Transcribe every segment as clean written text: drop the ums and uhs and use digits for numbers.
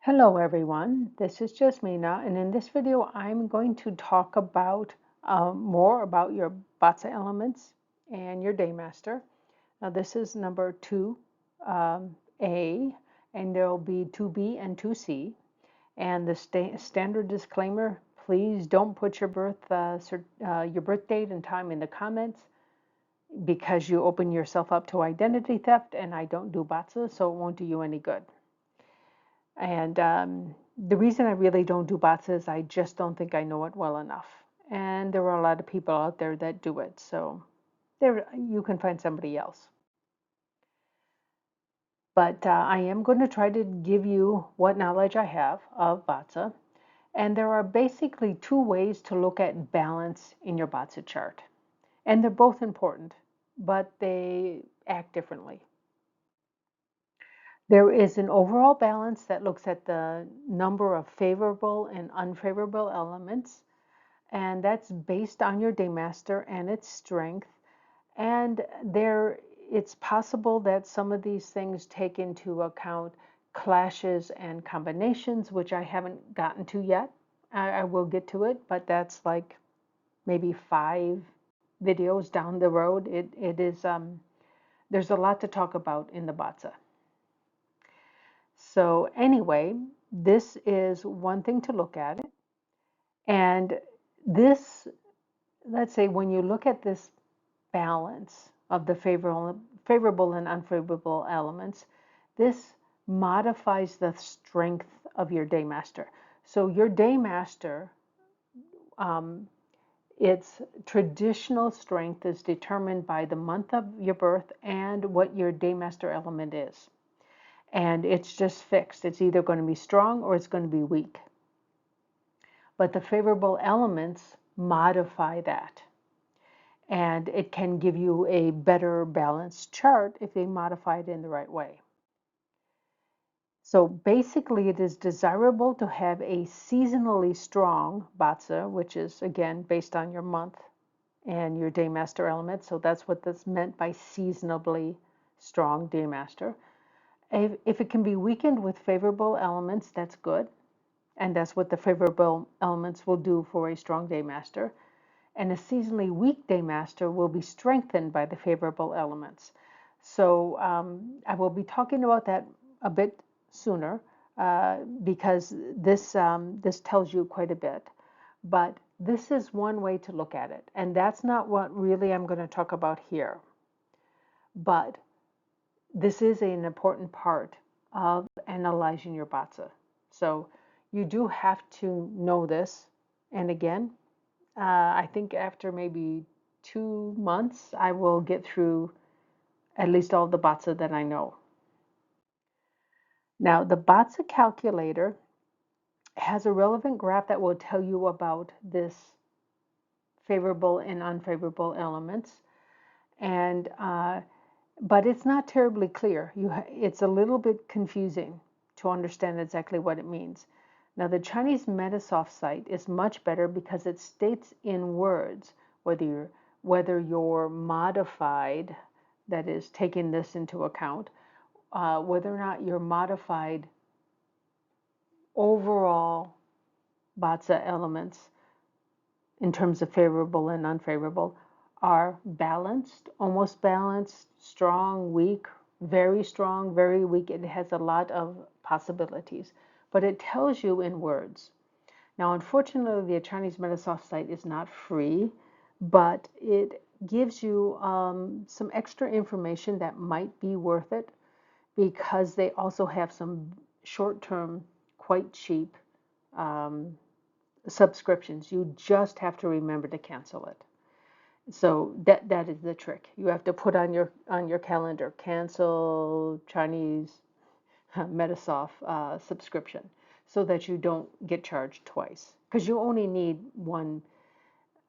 Hello everyone, this is Jasmina, and in this video I'm going to talk about more about your Bazi elements and your Daymaster. Now this is number 2A, and there will be 2B and 2C. And the standard disclaimer, please don't put your birth date and time in the comments because you open yourself up to identity theft, and I don't do Bazi, so it won't do you any good. And the reason I really don't do bots is I just don't think I know it well enough. And there are a lot of people out there that do it. So there, you can find somebody else. But I am going to try to give you what knowledge I have of Bazi. And there are basically two ways to look at balance in your Bazi chart. And they're both important, but they act differently. There is an overall balance that looks at the number of favorable and unfavorable elements, and that's based on your Daymaster and its strength. And it's possible that some of these things take into account clashes and combinations, which I haven't gotten to yet. I will get to it, but that's like maybe 5 videos down the road. It is there's a lot to talk about in the Bazi. So anyway, this is one thing to look at. And this, let's say when you look at this balance of the favorable and unfavorable elements, this modifies the strength of your Daymaster. So your Daymaster, its traditional strength is determined by the month of your birth and what your Daymaster element is. And it's just fixed. It's either going to be strong or it's going to be weak. But the favorable elements modify that. And it can give you a better balanced chart if they modify it in the right way. So basically, it is desirable to have a seasonally strong Bazi, which is, again, based on your month and your Daymaster element. So that's what that's meant by seasonably strong Daymaster. If it can be weakened with favorable elements, that's good. And that's what the favorable elements will do for a strong Daymaster. And a seasonally weak Daymaster will be strengthened by the favorable elements. So I will be talking about that a bit sooner because this tells you quite a bit. But this is one way to look at it. And that's not what really I'm going to talk about here. But this is an important part of analyzing your Bazi. So you do have to know this. And again, I think after maybe 2 months, I will get through at least all the Bazi that I know. Now, the Bazi calculator has a relevant graph that will tell you about this favorable and unfavorable elements. And but it's not terribly clear. It's a little bit confusing to understand exactly what it means. Now, the Chinese Metasoft site is much better because it states in words whether you're modified, that is, taking this into account, whether or not you're modified overall Bazi elements in terms of favorable and unfavorable are balanced, almost balanced, strong, weak, very weak. It has a lot of possibilities, but it tells you in words. Now, unfortunately, the Chinese Metasoft site is not free, but it gives you some extra information that might be worth it because they also have some short-term, quite cheap subscriptions. You just have to remember to cancel it. So that is the trick. You have to put on your calendar, cancel Chinese Metasoft subscription so that you don't get charged twice. Because you only need one.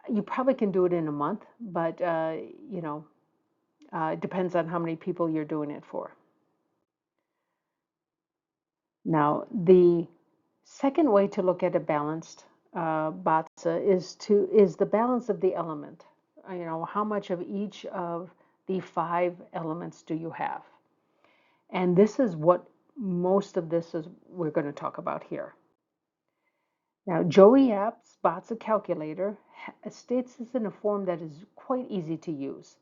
You probably can do it in a month, but it depends on how many people you're doing it for. Now, the second way to look at a balanced Bazi is the balance of the element. How much of each of the 5 elements do you have? And this is what most of this is we're going to talk about here. Now, Joey App's Batza calculator states this in a form that is quite easy to use.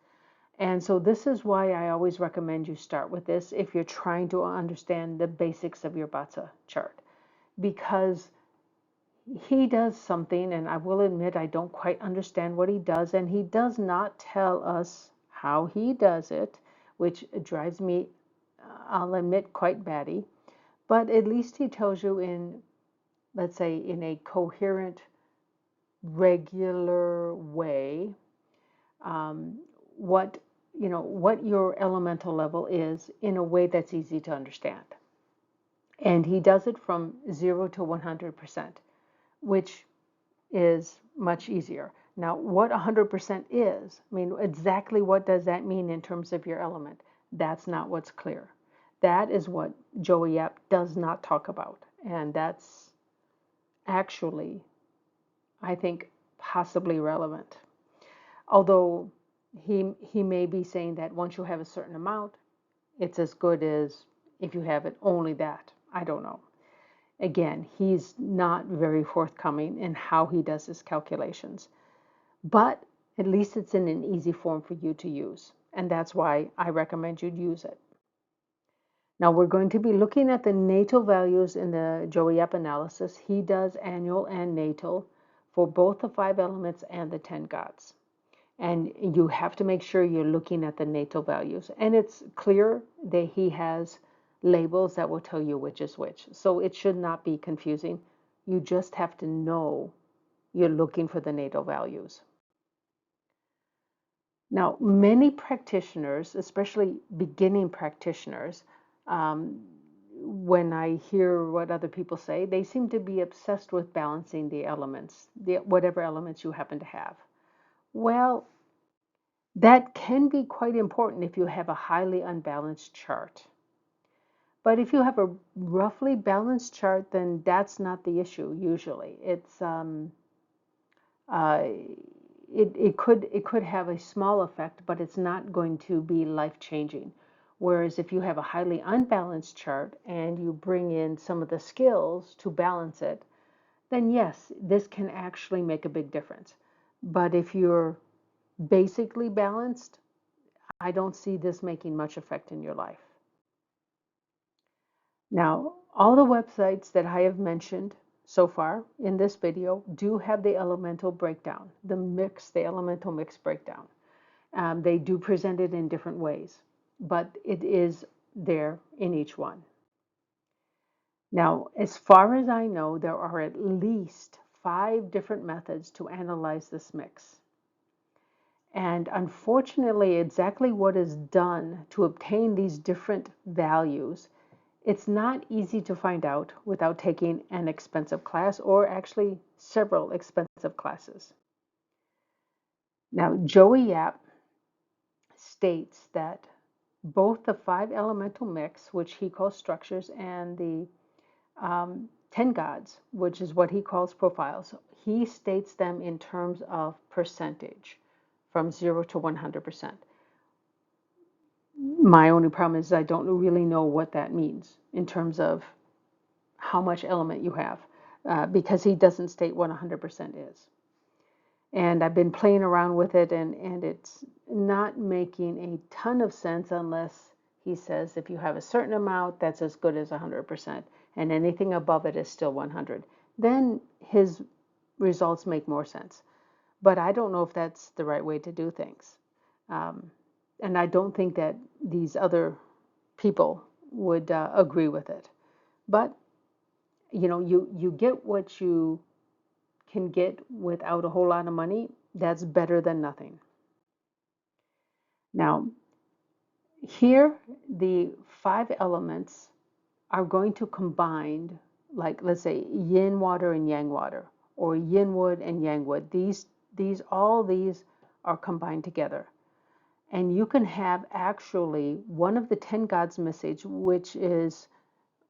And so this is why I always recommend you start with this if you're trying to understand the basics of your Batza chart. Because he does something, and I will admit I don't quite understand what he does, and he does not tell us how he does it, which drives me, I'll admit, quite batty. But at least he tells you in, let's say, in a coherent, regular way, um, what what your elemental level is in a way that's easy to understand. And he does it from 0 to 100%, which is much easier. Now, what 100% is, I mean, exactly what does that mean in terms of your element? That's not what's clear. That is what Joey Yap does not talk about. And that's actually, I think, possibly relevant. Although he may be saying that once you have a certain amount, it's as good as if you have it only that. I don't know. Again, he's not very forthcoming in how he does his calculations, but at least it's in an easy form for you to use, and that's why I recommend you use it. Now we're going to be looking at the natal values in the Joey Yap analysis. He does annual and natal for both the 5 elements and the 10 gods. And you have to make sure you're looking at the natal values. And it's clear that he has labels that will tell you which is which. So it should not be confusing. You just have to know you're looking for the natal values. Now, many practitioners, especially beginning practitioners, um, when I hear what other people say, they seem to be obsessed with balancing the elements, whatever elements you happen to have. Well, that can be quite important if you have a highly unbalanced chart. But if you have a roughly balanced chart, then that's not the issue usually. Uh, it could have a small effect, but it's not going to be life-changing. Whereas if you have a highly unbalanced chart and you bring in some of the skills to balance it, then yes, this can actually make a big difference. But if you're basically balanced, I don't see this making much effect in your life. Now, all the websites that I have mentioned so far in this video do have the elemental breakdown, the elemental mix breakdown. They do present it in different ways, but it is there in each one. Now, as far as I know, there are at least 5 different methods to analyze this mix. And unfortunately, exactly what is done to obtain these different values, it's not easy to find out without taking an expensive class or actually several expensive classes. Now, Joey Yap states that both the 5 elemental mix, which he calls structures, and the 10 gods, which is what he calls profiles, he states them in terms of percentage from 0 to 100%. My only problem is I don't really know what that means in terms of how much element you have, because he doesn't state what 100% is. And I've been playing around with it, and it's not making a ton of sense unless he says if you have a certain amount, that's as good as 100%, and anything above it is still 100. Then his results make more sense. But I don't know if that's the right way to do things. And I don't think that these other people would agree with it. But you get what you can get without a whole lot of money. That's better than nothing. Now, here the 5 elements are going to combine, like let's say yin water and yang water, or yin wood and yang wood. All these are combined together. And you can have actually one of the 10 gods message, which means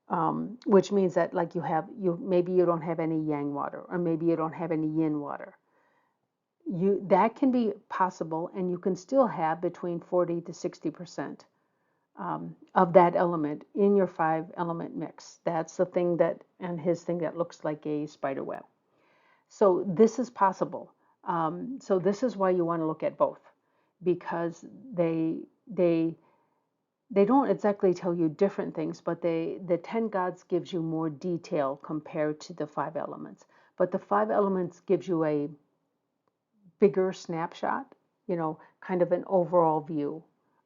that like maybe you don't have any yang water, or maybe you don't have any yin water. That can be possible, and you can still have between 40 to 60% of that element in your 5 element mix. That's the thing that, and his thing that looks like a spider web. So this is possible. So this is why you want to look at both, because they they don't exactly tell you different things, but the 10 gods gives you more detail compared to the 5 elements. But the 5 elements gives you a bigger snapshot, kind of an overall view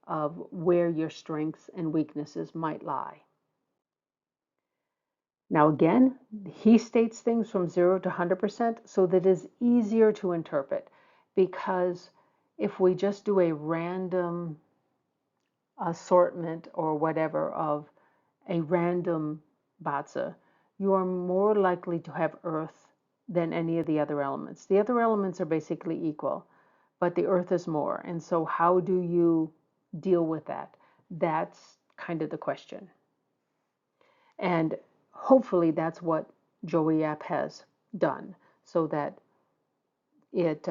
of where your strengths and weaknesses might lie. Now, again, he states things from 0 to 100% so that it is easier to interpret. Because if we just do a random assortment or whatever of a random Bazi, you are more likely to have earth than any of the other elements. The other elements are basically equal, but the earth is more. And so, how do you deal with that? That's kind of the question. And hopefully, that's what Joey App has done, so that it,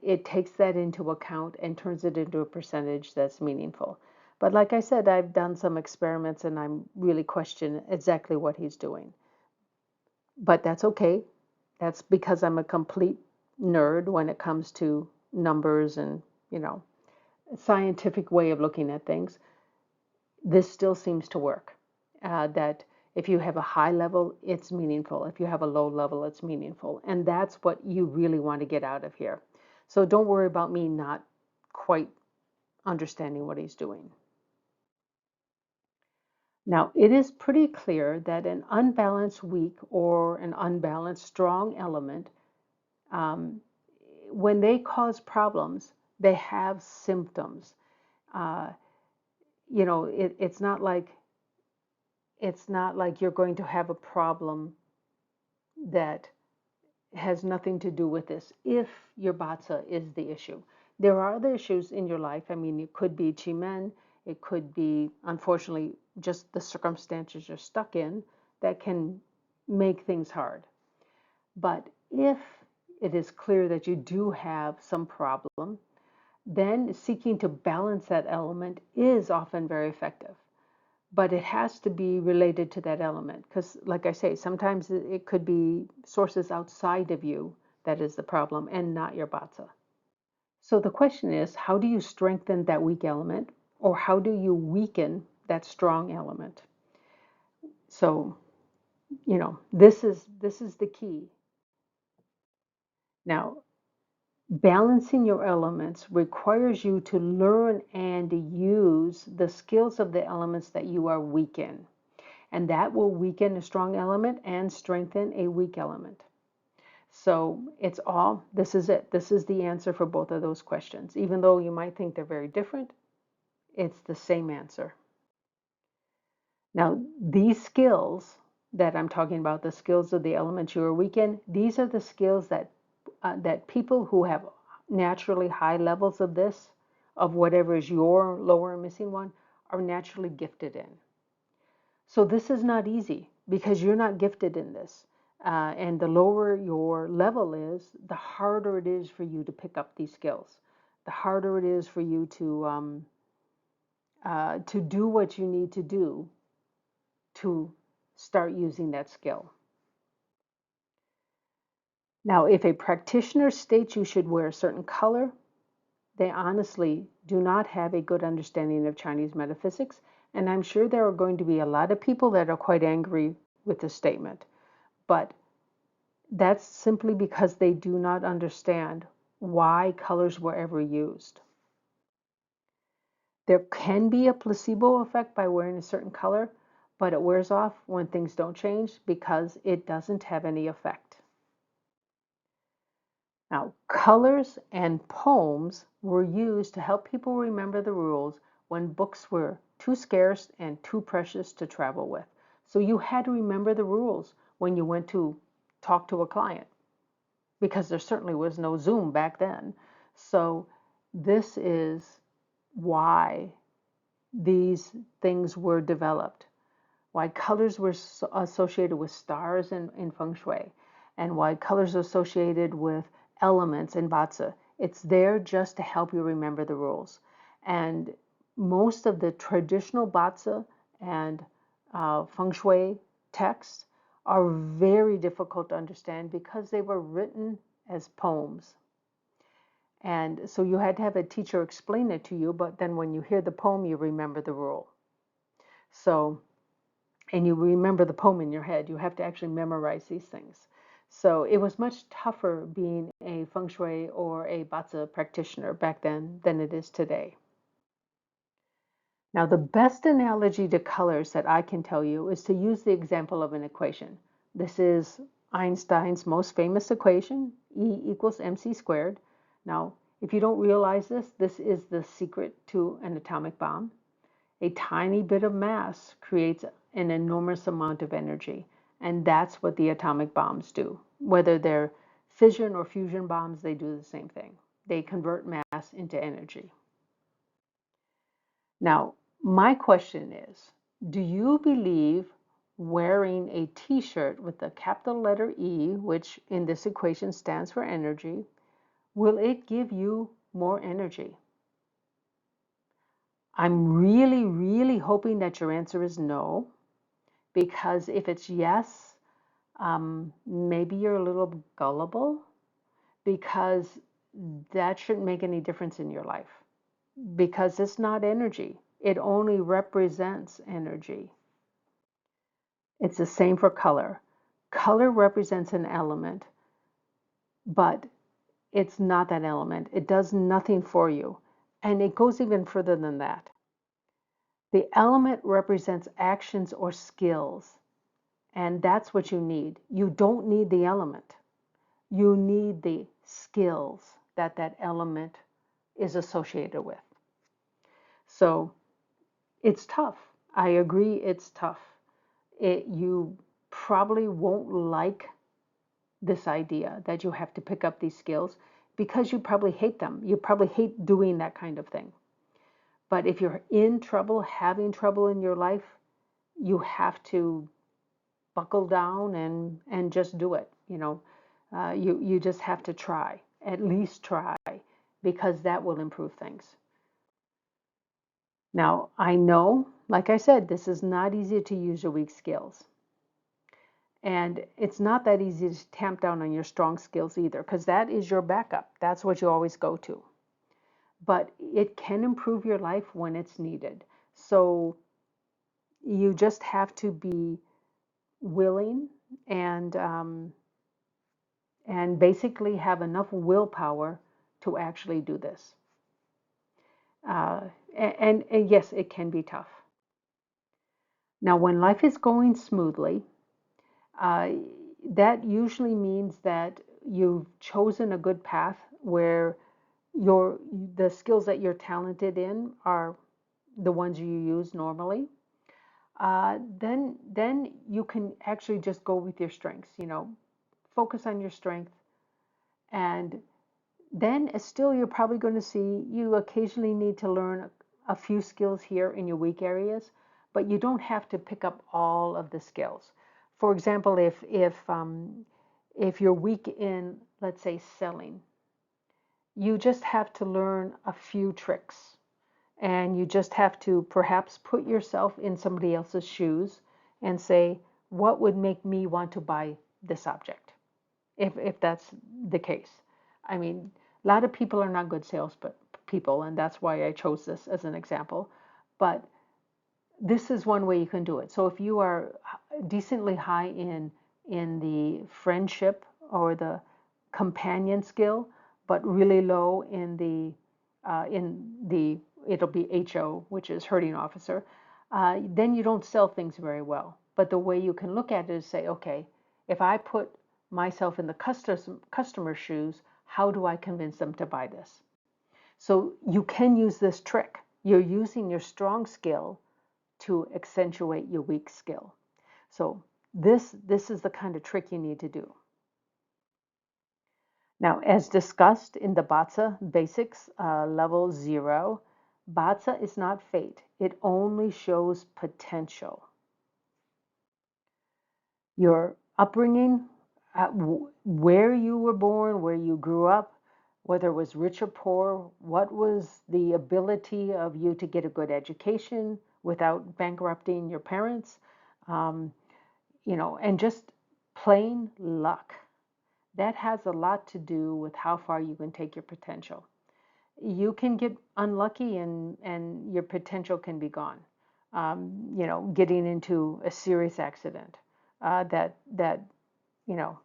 it takes that into account and turns it into a percentage that's meaningful. But like I said, I've done some experiments and I'm really questioning exactly what he's doing. But that's okay. That's because I'm a complete nerd when it comes to numbers and, scientific way of looking at things. This still seems to work. That if you have a high level, it's meaningful. If you have a low level, it's meaningful. And that's what you really want to get out of here. So don't worry about me not quite understanding what he's doing. Now, it is pretty clear that an unbalanced weak or an unbalanced strong element, um, when they cause problems, they have symptoms. Uh, it's not like you're going to have a problem that has nothing to do with this if your Bazi is the issue. There are other issues in your life. I mean, it could be Chimen, it could be, unfortunately, just the circumstances you're stuck in that can make things hard. But if it is clear that you do have some problem, then seeking to balance that element is often very effective. But it has to be related to that element because, like I say, sometimes it could be sources outside of you that is the problem and not your Bazi. So the question is, how do you strengthen that weak element, or how do you weaken that strong element? So, this is the key. Now, balancing your elements requires you to learn and use the skills of the elements that you are weak in. And that will weaken a strong element and strengthen a weak element. So this is it. This is the answer for both of those questions. Even though you might think they're very different, it's the same answer. Now, these skills that I'm talking about, the skills of the elements you are weak in, these are the skills that people who have naturally high levels of this, of whatever is your lower and missing one, are naturally gifted in. So this is not easy because you're not gifted in this. And the lower your level is, the harder it is for you to pick up these skills. The harder it is for you to do what you need to do to start using that skill. Now, if a practitioner states you should wear a certain color, they honestly do not have a good understanding of Chinese metaphysics, and I'm sure there are going to be a lot of people that are quite angry with this statement. But that's simply because they do not understand why colors were ever used. There can be a placebo effect by wearing a certain color, but it wears off when things don't change because it doesn't have any effect. Now, colors and poems were used to help people remember the rules when books were too scarce and too precious to travel with. So you had to remember the rules when you went to talk to a client, because there certainly was no Zoom back then. So this is why these things were developed, why colors were associated with stars in feng shui, and why colors are associated with elements in Bazi. It's there just to help you remember the rules. And most of the traditional Bazi and feng shui texts are very difficult to understand because they were written as poems. And so you had to have a teacher explain it to you, but then when you hear the poem, you remember the rule. So, and you remember the poem in your head. You have to actually memorize these things. So it was much tougher being a feng shui or a Bazi practitioner back then than it is today. Now, the best analogy to colors that I can tell you is to use the example of an equation. This is Einstein's most famous equation, E equals mc squared. Now, if you don't realize this, this is the secret to an atomic bomb. A tiny bit of mass creates an enormous amount of energy, and that's what the atomic bombs do. Whether they're fission or fusion bombs, they do the same thing. They convert mass into energy. Now, my question is, do you believe wearing a t-shirt with the capital letter E, which in this equation stands for energy, will it give you more energy? I'm really, really hoping that your answer is no, because if it's yes, maybe you're a little gullible, because that shouldn't make any difference in your life, because it's not energy. It only represents energy. It's the same for color. Color represents an element, but it's not that element. It does nothing for you. And it goes even further than that. The element represents actions or skills, and that's what you need. You don't need the element. You need the skills that that element is associated with. So it's tough. I agree, it's tough. You probably won't like this idea that you have to pick up these skills because you probably hate them. You probably hate doing that kind of thing. But if you're in trouble, having trouble in your life, you have to buckle down and just do it. You just have to try, at least try, because that will improve things. Now, I know, like I said, this is not easy to use your weak skills. And it's not that easy to tamp down on your strong skills either, because that is your backup. That's what you always go to. But it can improve your life when it's needed. So you just have to be willing and basically have enough willpower to actually do this. And yes, it can be tough. Now, when life is going smoothly, uh, that usually means that you've chosen a good path where the skills that you're talented in are the ones you use normally. Then you can actually just go with your strengths. Focus on your strength, and then still you're probably going to see you occasionally need to learn a few skills here in your weak areas, but you don't have to pick up all of the skills. For example, if you're weak in, let's say, selling, you just have to learn a few tricks, and you just have to perhaps put yourself in somebody else's shoes and say, what would make me want to buy this object, if that's the case. I mean, a lot of people are not good people, and that's why I chose this as an example. But this is one way you can do it. So if you are decently high in the friendship or the companion skill, but really low in the it'll be HO, which is herding officer, then you don't sell things very well. But the way you can look at it is say, okay, if I put myself in the customer's shoes, how do I convince them to buy this? So you can use this trick. You're using your strong skill to accentuate your weak skill. So this is the kind of trick you need to do. Now, as discussed in the Bazi Basics Level 0, Bazi is not fate. It only shows potential. Your upbringing, where you were born, where you grew up, whether it was rich or poor, what was the ability of you to get a good education without bankrupting your parents, um, and just plain luck. That has a lot to do with how far you can take your potential. You can get unlucky and your potential can be gone. Getting into a serious accident that you know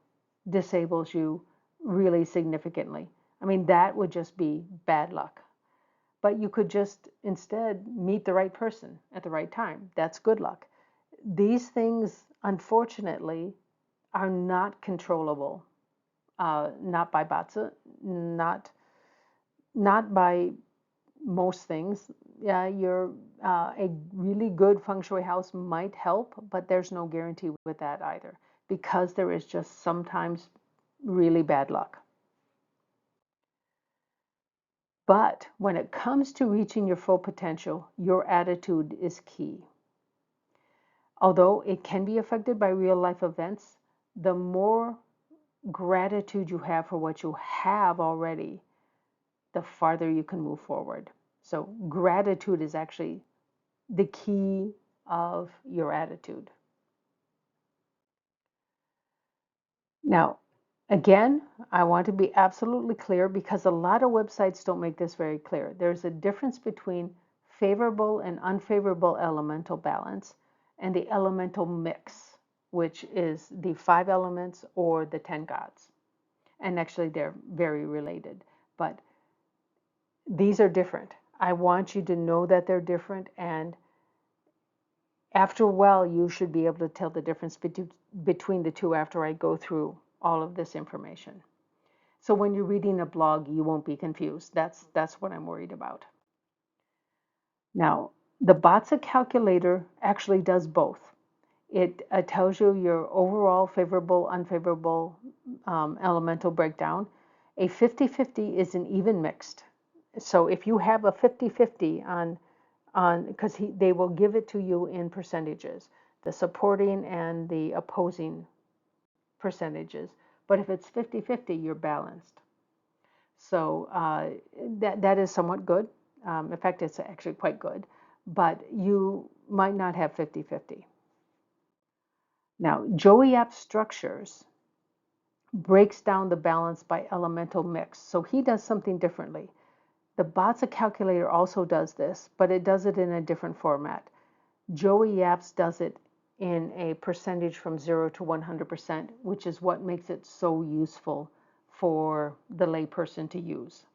disables you really significantly. I mean, that would just be bad luck. But you could just instead meet the right person at the right time. That's good luck. These things, unfortunately, are not controllable. Not by Bazi, not by most things. Yeah, a really good feng shui house might help, but there's no guarantee with that either, because there is just sometimes really bad luck. But when it comes to reaching your full potential, your attitude is key. Although it can be affected by real life events, the more gratitude you have for what you have already, the farther you can move forward. So, gratitude is actually the key of your attitude. Now, again, I want to be absolutely clear because a lot of websites don't make this very clear. There's a difference between favorable and unfavorable elemental balance and the elemental mix, which is the 5 elements or the 10 gods. And actually, they're very related, but these are different. I want you to know that they're different, and after a while, you should be able to tell the difference between the two after I go through all of this information. So when you're reading a blog, you won't be confused. That's what I'm worried about. Now, the Bazi calculator actually does both. It tells you your overall favorable, unfavorable elemental breakdown. A 50-50 is an even mixed. So if you have a 50-50 because they will give it to you in percentages, the supporting and the opposing percentages. But if it's 50-50, you're balanced. So that is somewhat good. In fact, it's actually quite good. But you might not have 50-50. Now, Joey App Structures breaks down the balance by elemental mix. So he does something differently. The Bazi calculator also does this, but it does it in a different format. Joey Apps does it in a percentage from 0 to 100%, which is what makes it so useful for the layperson to use.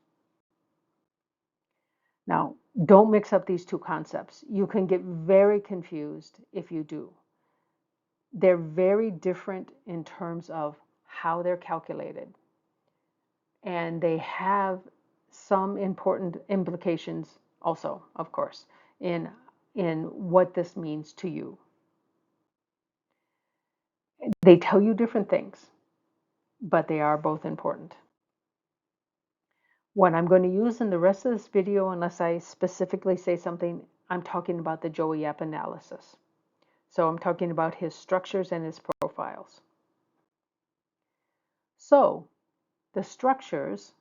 Now, don't mix up these two concepts. You can get very confused if you do. They're very different in terms of how they're calculated, and they have some important implications also, of course, in what this means to you. They tell you different things, but they are both important. What I'm going to use in the rest of this video, unless I specifically say something, I'm talking about the Joey App analysis. So I'm talking about his structures and his profiles. So the structures,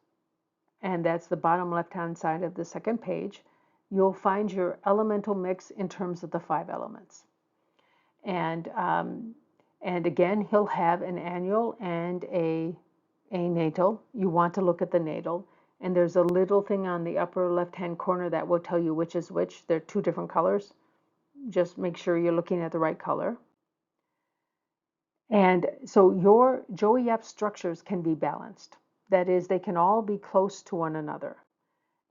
and that's the bottom left-hand side of the second page, you'll find your elemental mix in terms of the 5 elements. And again, he'll have an annual and a natal. You want to look at the natal. And there's a little thing on the upper left-hand corner that will tell you which is which. They're 2 different colors. Just make sure you're looking at the right color. And so your Joey App structures can be balanced. That is, they can all be close to one another.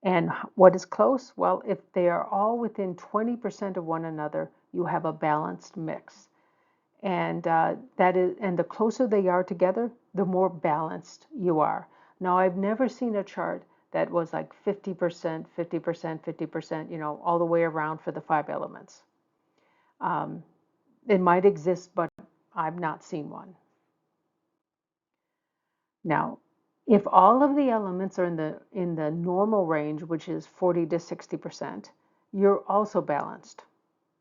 And what is close? Well, if they are all within 20% of one another, you have a balanced mix. And the closer they are together, the more balanced you are. Now, I've never seen a chart that was like 50%, 50%, 50%, all the way around for the 5 elements. It might exist, but I've not seen one. Now, if all of the elements are in the normal range, which is 40 to 60%, you're also balanced.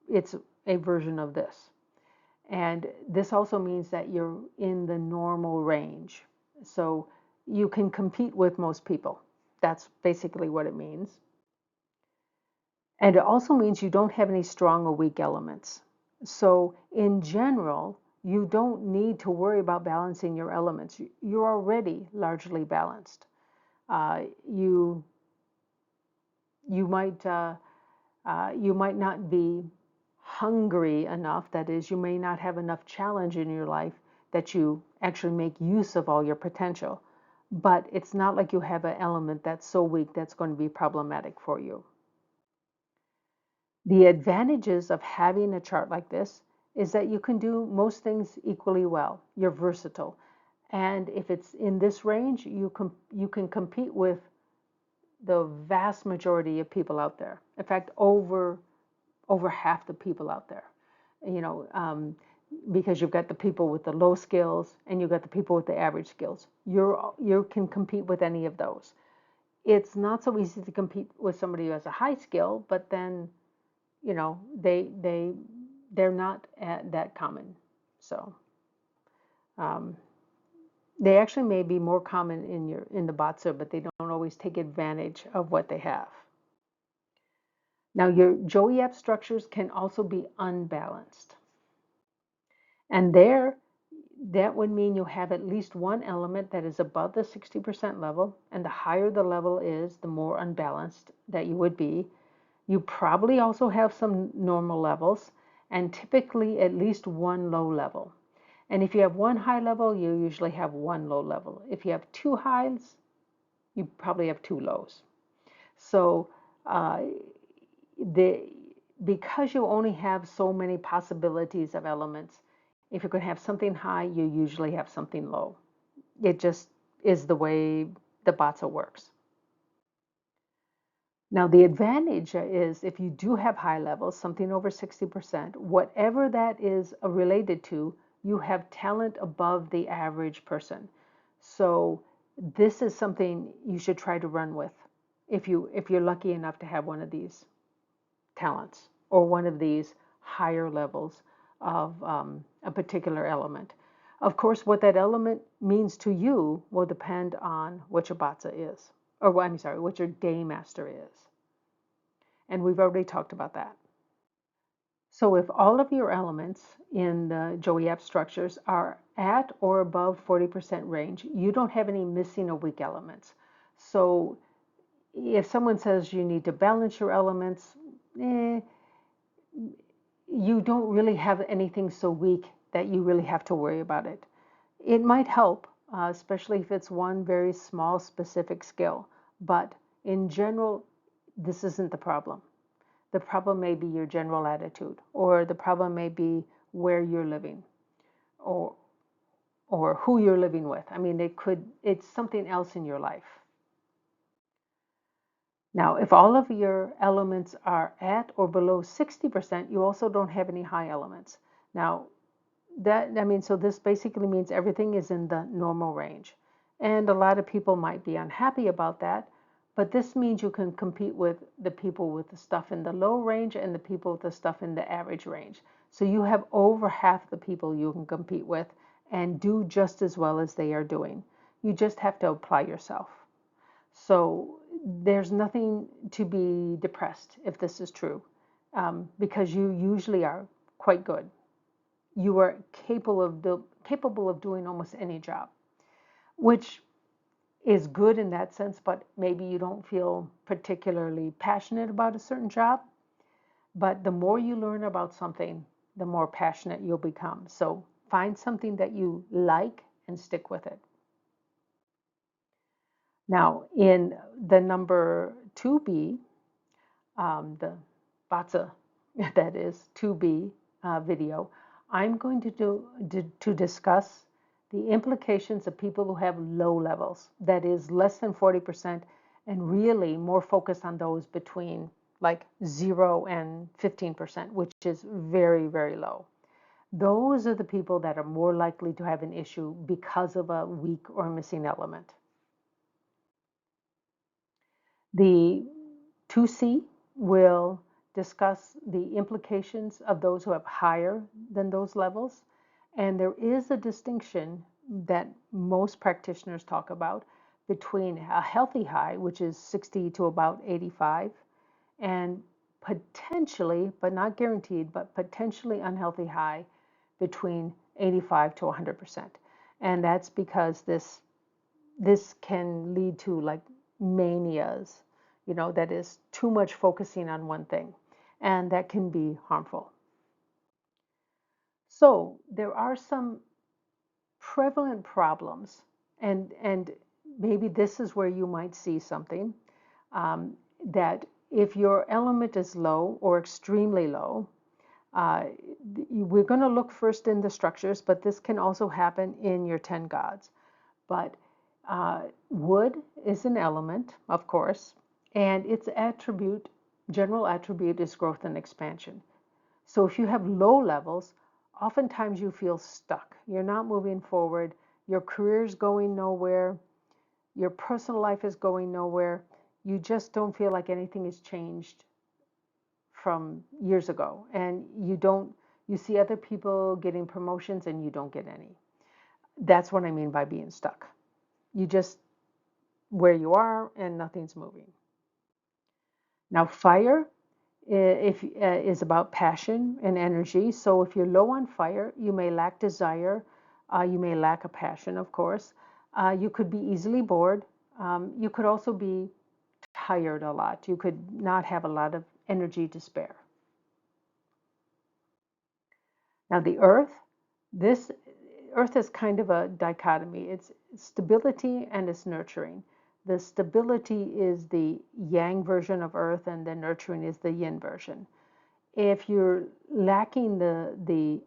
It's a version of this. And this also means that you're in the normal range. So you can compete with most people. That's basically what it means. And it also means you don't have any strong or weak elements. So in general, you don't need to worry about balancing your elements. You're already largely balanced. You you might you might not be hungry enough. That is, you may not have enough challenge in your life that you actually make use of all your potential. But it's not like you have an element that's so weak that's going to be problematic for you. The advantages of having a chart like this is that you can do most things equally well. You're versatile. And if it's in this range, you can compete with the vast majority of people out there. In fact, over half the people out there. You know, because you've got the people with the low skills and you've got the people with the average skills. You can compete with any of those. It's not so easy to compete with somebody who has a high skill, but then they're not that common. So um, they actually may be more common in the Batza, but they don't always take advantage of what they have. Now your Joey-App structures can also be unbalanced. And that would mean you have at least one element that is above the 60% level, and the higher the level is, the more unbalanced that you would be. You probably also have some normal levels, and typically at least one low level. And if you have one high level, you usually have one low level. If you have two highs, you probably have two lows. So uh, the because you only have so many possibilities of elements, if you're going to have something high, you usually have something low. It just is the way the Batza works. Now, the advantage is if you do have high levels, something over 60%, whatever that is related to, you have talent above the average person. So this is something you should try to run with if you're lucky enough to have one of these talents or one of these higher levels of a particular element. Of course, what that element means to you will depend on what your Batza is, or I'm sorry, what your Day Master is. And we've already talked about that. So if all of your elements in the Joey-App structures are at or above 40% range, you don't have any missing or weak elements. So if someone says you need to balance your elements, you don't really have anything so weak that you really have to worry about it. It might help, especially if it's one very small specific skill, but in general, this isn't the problem. The problem may be your general attitude, or the problem may be where you're living, or or who you're living with. I mean, it's something else in your life. Now, if all of your elements are at or below 60%, you also don't have any high elements. Now, so this basically means everything is in the normal range. And a lot of people might be unhappy about that, but this means you can compete with the people with the stuff in the low range and the people with the stuff in the average range. So you have over half the people you can compete with and do just as well as they are doing. You just have to apply yourself. So there's nothing to be depressed if this is true, because you usually are quite good. You are capable of doing almost any job, which is good in that sense, but maybe you don't feel particularly passionate about a certain job. But the more you learn about something, the more passionate you'll become. So find something that you like and stick with it. Now, in the number 2B, the Batza, that is 2B video, I'm going to discuss the implications of people who have low levels, that is less than 40%, and really more focused on those between like 0 and 15%, which is very, very low. Those are the people that are more likely to have an issue because of a weak or missing element. The 2C will discuss the implications of those who have higher than those levels. And there is a distinction that most practitioners talk about between a healthy high, which is 60 to about 85, and potentially, but not guaranteed, but potentially unhealthy high between 85 to 100%. And that's because this can lead to like manias, that is too much focusing on one thing, and that can be harmful. So there are some prevalent problems, and maybe this is where you might see something, that if your element is low or extremely low, uh, we're going to look first in the structures, but this can also happen in your 10 gods. But wood is an element, of course, and its attribute, general attribute, is growth and expansion. So if you have low levels, oftentimes you feel stuck. You're not moving forward. Your career's going nowhere. Your personal life is going nowhere. You just don't feel like anything has changed from years ago. And you see other people getting promotions and you don't get any. That's what I mean by being stuck. You just where you are and nothing's moving. Now, fire is about passion and energy. So if you're low on fire, you may lack desire. You may lack a passion, of course. You could be easily bored. You could also be tired a lot. You could not have a lot of energy to spare. Now, the this earth is kind of a dichotomy. It's stability and it's nurturing. The stability is the yang version of earth, and the nurturing is the yin version. If you're lacking the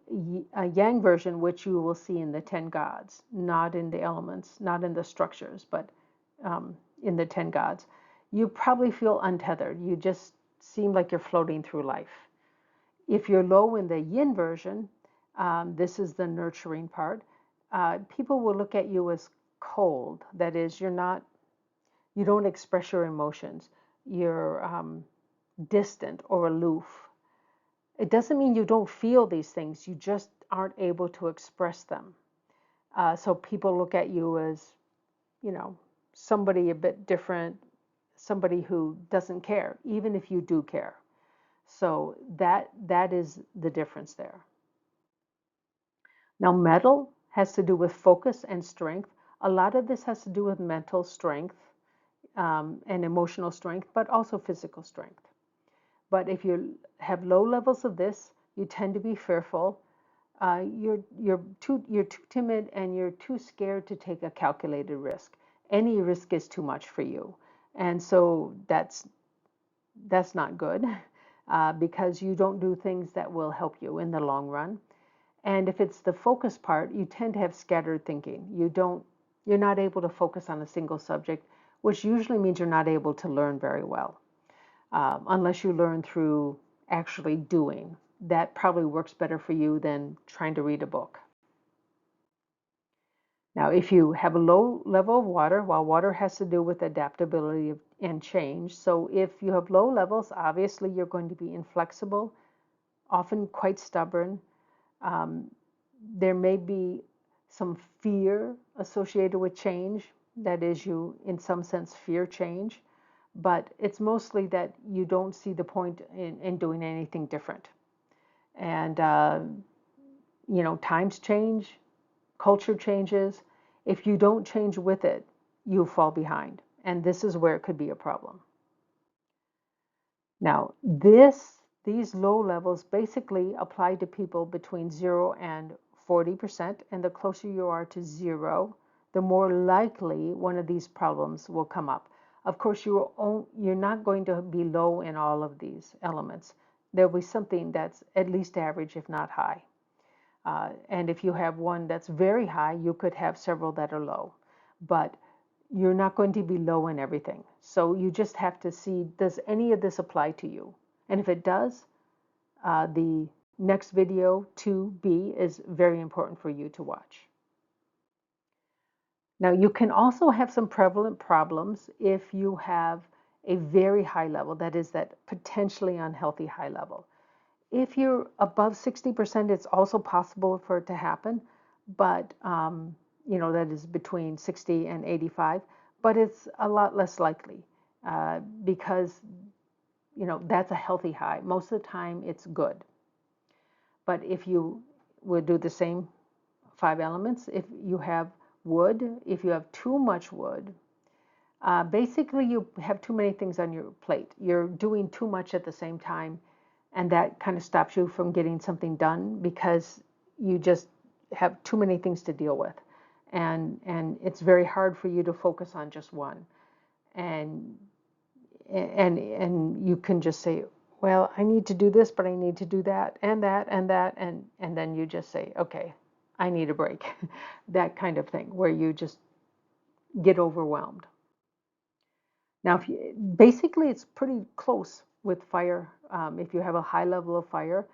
yang version, which you will see in the 10 gods, not in the elements, not in the structures, but in the 10 gods, you probably feel untethered. You just seem like you're floating through life. If you're low in the yin version, this is the nurturing part. People will look at you as cold. That is, you don't express your emotions. You're distant or aloof. It doesn't mean you don't feel these things. You just aren't able to express them. So people look at you as, somebody a bit different, somebody who doesn't care, even if you do care. So that is the difference there. Now, metal has to do with focus and strength. A lot of this has to do with mental strength and emotional strength, but also physical strength. But if you have low levels of this, you tend to be fearful. You're too timid and you're too scared to take a calculated risk. Any risk is too much for you, and so that's not good because you don't do things that will help you in the long run. And if it's the focus part, you tend to have scattered thinking. You're not able to focus on a single subject, which usually means you're not able to learn very well, unless you learn through actually doing. That probably works better for you than trying to read a book. Now, if you have a low level of water, well, water has to do with adaptability and change. So if you have low levels, obviously you're going to be inflexible, often quite stubborn. Um, there may be some fear associated with change. That is, you, in some sense, fear change. But it's mostly that you don't see the point in doing anything different. And, times change, culture changes. If you don't change with it, you fall behind. And this is where it could be a problem. Now, these low levels basically apply to people between 0 and 40%, and the closer you are to 0, the more likely one of these problems will come up. Of course, you're not going to be low in all of these elements. There'll be something that's at least average, if not high. And if you have one that's very high, you could have several that are low. But you're not going to be low in everything. So you just have to see, does any of this apply to you? And if it does, the next video 2B is very important for you to watch. Now, you can also have some prevalent problems if you have a very high level, that is, that potentially unhealthy high level. If you're above 60%, it's also possible for it to happen, but that is between 60 and 85. but it's a lot less likely because that's a healthy high. Most of the time, it's good. But if you would do the same 5 elements, if you have wood, if you have too much wood, basically you have too many things on your plate. You're doing too much at the same time, and that kind of stops you from getting something done because you just have too many things to deal with. And it's very hard for you to focus on just one. And and you can just say, well, I need to do this, but I need to do that and that and that, and then you just say, okay, I need a break. That kind of thing where you just get overwhelmed. Now, basically, it's pretty close with fire. If you have a high level of fire,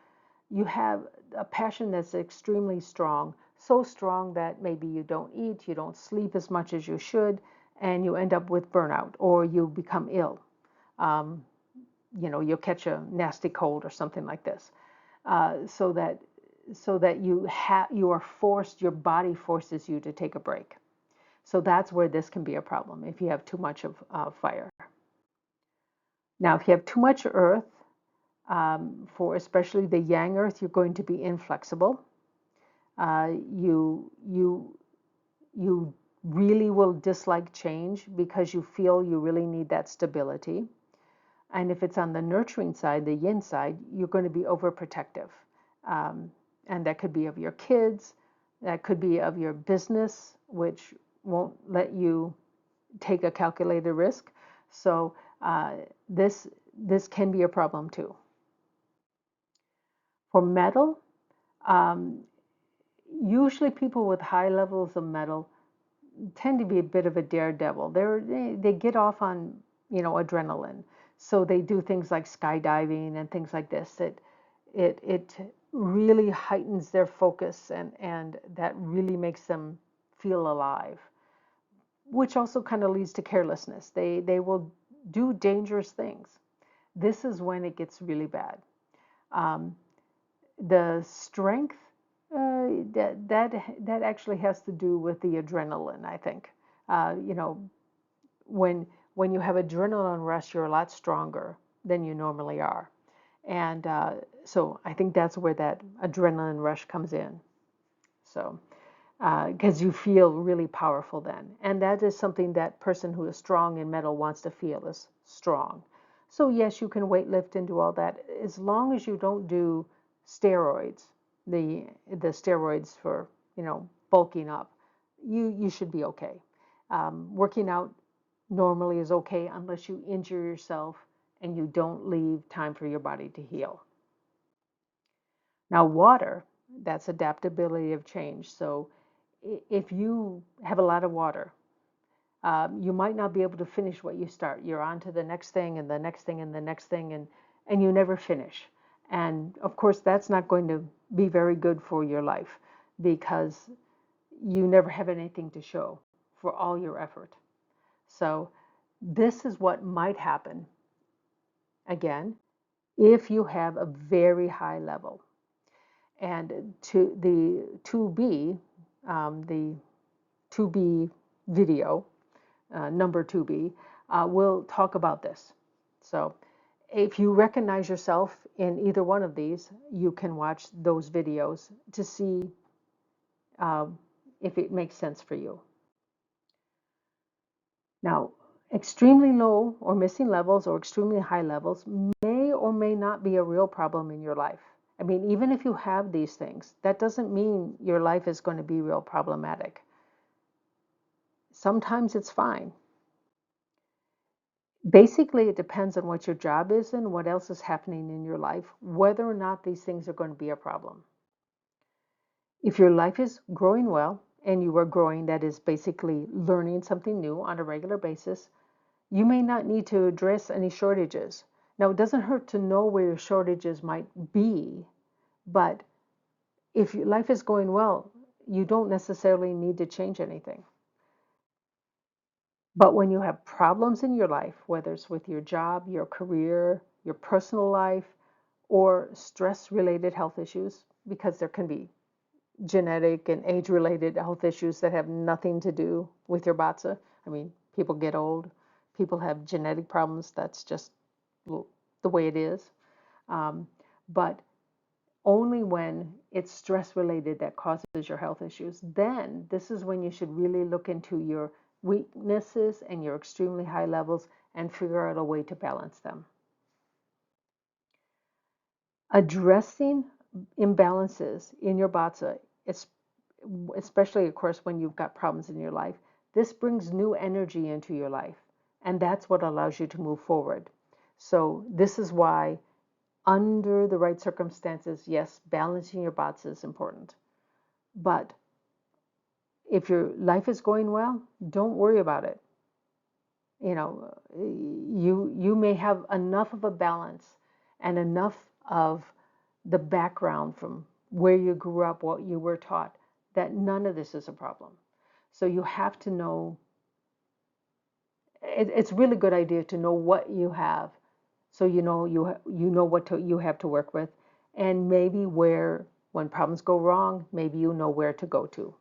you have a passion that's extremely strong, so strong that maybe you don't eat, you don't sleep as much as you should, and you end up with burnout or you become ill. Um, you'll catch a nasty cold or something like this. So that you are forced, your body forces you to take a break. So that's where this can be a problem if you have too much of fire. Now, if you have too much earth, for especially the yang earth, you're going to be inflexible. You really will dislike change because you feel you really need that stability. And if it's on the nurturing side, the yin side, you're going to be overprotective. And that could be of your kids, that could be of your business, which won't let you take a calculated risk. So this can be a problem too. For metal, um, usually people with high levels of metal tend to be a bit of a daredevil. They get off on adrenaline, so they do things like skydiving and things like this. It really heightens their focus, and that really makes them feel alive, which also kind of leads to carelessness. They will do dangerous things. This is when it gets really bad. Um, the strength that actually has to do with the adrenaline, I think. Uh, you know, when you have adrenaline rush, you're a lot stronger than you normally are, and so I think that's where that adrenaline rush comes in. So because you feel really powerful then. And that is something that person who is strong in metal wants to feel is strong. So yes, you can weight lift and do all that as long as you don't do steroids, the steroids for bulking up. You should be okay. Working out normally is okay unless you injure yourself and you don't leave time for your body to heal. Now, water, that's adaptability of change. So if you have a lot of water, you might not be able to finish what you start. You're on to the next thing and the next thing and the next thing, and you never finish. And of course, that's not going to be very good for your life because you never have anything to show for all your effort. So this is what might happen again if you have a very high level. And to the 2B, the 2B video, number 2B, will talk about this. So if you recognize yourself in either one of these, you can watch those videos to see if it makes sense for you. Now, extremely low or missing levels or extremely high levels may or may not be a real problem in your life. I mean, even if you have these things, that doesn't mean your life is going to be real problematic. Sometimes it's fine. Basically, it depends on what your job is and what else is happening in your life, whether or not these things are going to be a problem. If your life is growing well and you are growing, that is basically learning something new on a regular basis, you may not need to address any shortages. Now, it doesn't hurt to know where your shortages might be, but if your life is going well, you don't necessarily need to change anything. But when you have problems in your life, whether it's with your job, your career, your personal life, or stress-related health issues, because there can be genetic and age-related health issues that have nothing to do with your Batsa. I mean, People get old. People have genetic problems. That's just the way it is. Um, but only when it's stress related that causes your health issues, then this is when you should really look into your weaknesses and your extremely high levels and figure out a way to balance them. Addressing imbalances in your bata, especially, of course, when you've got problems in your life, this brings new energy into your life. And that's what allows you to move forward. So, this is why, under the right circumstances, yes, balancing your bata is important. But if your life is going well, don't worry about it. You know, you may have enough of a balance and enough of the background from where you grew up, what you were taught, that none of this is a problem. So you have to know, it's a really good idea to know what you have, so you know what you have to work with, and maybe where, when problems go wrong, maybe you know where to go to.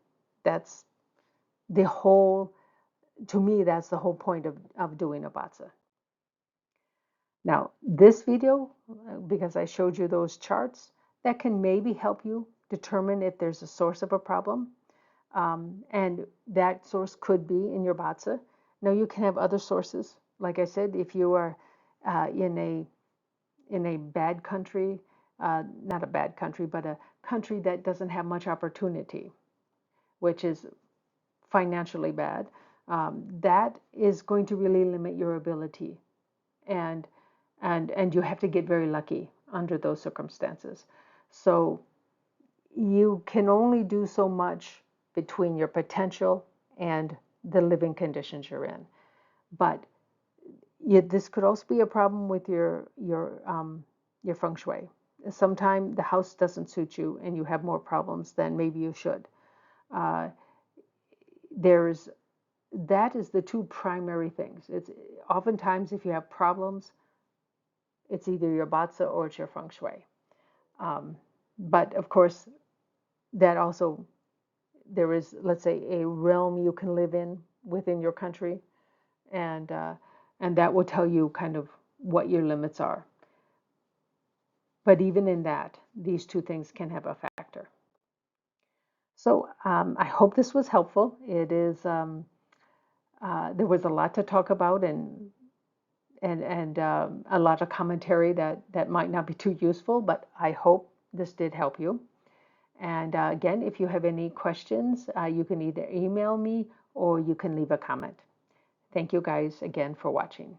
That's the whole, to me, that's the whole point of doing a bata. Now, this video, because I showed you those charts, that can maybe help you determine if there's a source of a problem. And that source could be in your bata. Now, you can have other sources. Like I said, if you are in a bad country, not a bad country, but a country that doesn't have much opportunity, which is financially bad, that is going to really limit your ability, and and you have to get very lucky under those circumstances. So you can only do so much between your potential and the living conditions you're in. But this could also be a problem with your feng shui. Sometimes the house doesn't suit you and you have more problems than maybe you should. Uh, there's that is the two primary things. It's oftentimes, if you have problems, it's either your bata or it's your feng shui. Um, but of course, that also, there is, let's say, a realm you can live in within your country, and uh, and that will tell you kind of what your limits are. But even in that, these two things can have a factor. So I hope this was helpful. It is. There was a lot to talk about, and a lot of commentary that might not be too useful, but I hope this did help you. And again, if you have any questions, you can either email me or you can leave a comment. Thank you guys again for watching.